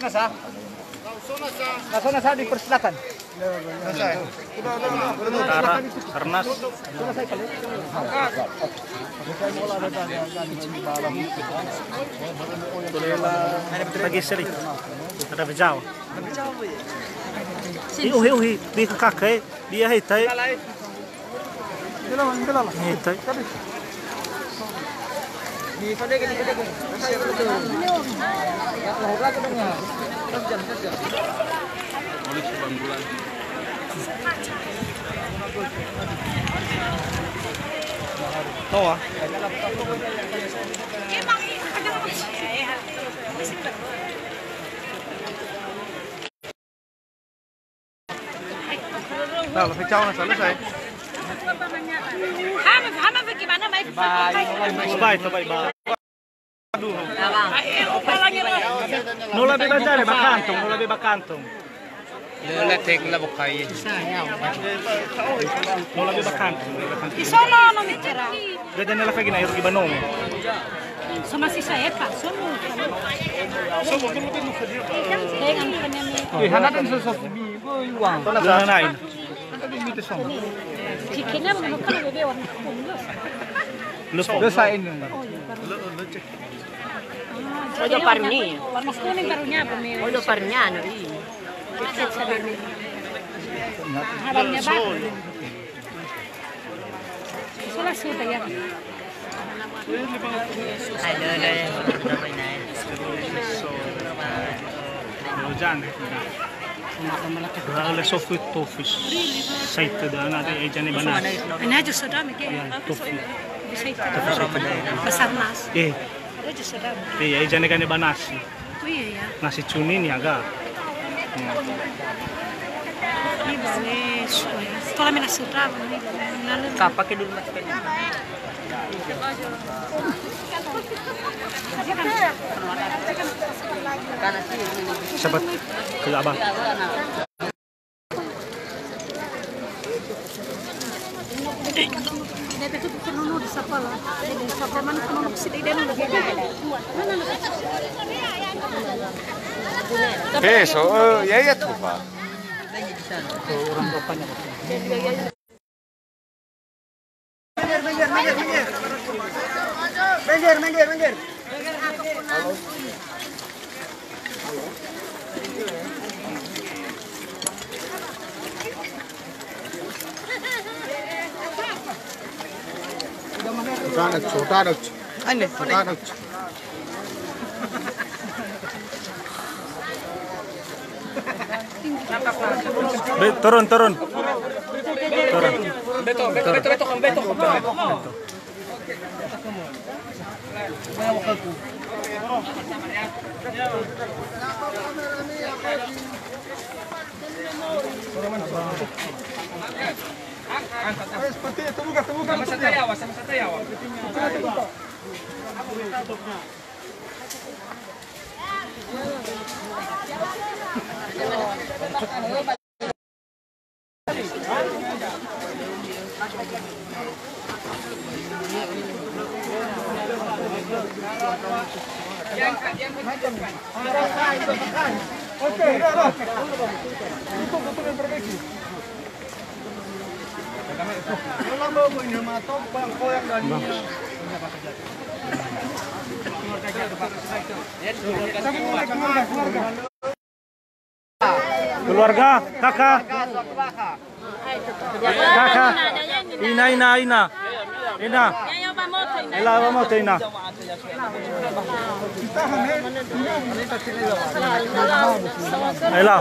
sana sa? Nasaan sa di persilatan? Utara, Karnas. Lagi seri. Ada bejau. Uhi, di kakak, dia hitai. Hitai. Tahu Nah, lebih jauh selesai. Hama bagaimana baik? Baik. Nula bebas dari bakantong, nula bebas kantong. Nula tek la bukai. Nula bebas kantong. Isono no mitira. Gada nila kagi na irugi banom. So masih saya kak, sono. Hanakan sesuatu bi, uang. Gana nain. Chikinnya bukan bebe warna kuning. Luso. Dosain. Ojo parni. Warna kuning barunya apa nih? Ojo parnya anu ini. Habannya bagus. Soalnya sudah ya. Ada. Hujan. Berapa sofi tofis. Site dah nanti ejane banas. Ini aja sudah mikir. Tofi. Besar mas. Aja sudah. Ejane kan banas. Oh iya ya. Nasi cuni ni agak. Ini boleh. Sekolah mina sudah. Kapak dulu mas. Sabat ke abah. Peso, ya tuh pak. Orang bapaknya. Minggir. छोटा रख Turun. Beto. Seperti itu buka. Sama satayawa. Oke, udah. Itu yang perbaiki. Kalau mau ini matok bangko yang dari Keluarga, kakak. Ina. Ela vamos Ina. Ela.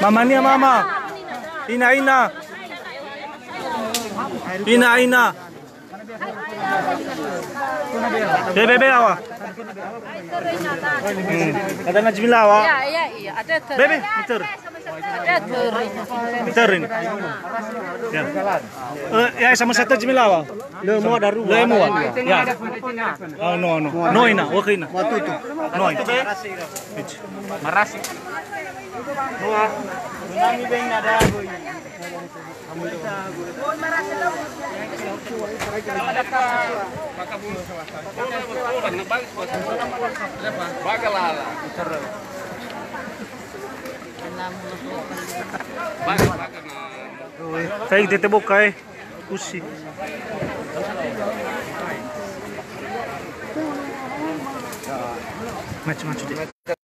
Mamanya mama. Ina. Bebe awa. Ada najmila awa. Iya, ada ter. Bebe, meter. Ada ter. Meter ini. Ya, sama satu najmila awa. Lemo daru. Ya. Oh, no. No ina, wakina. No ina. Marasi. Nami beng nada boy. Kayak ditebok kay Usi. Macam-macam.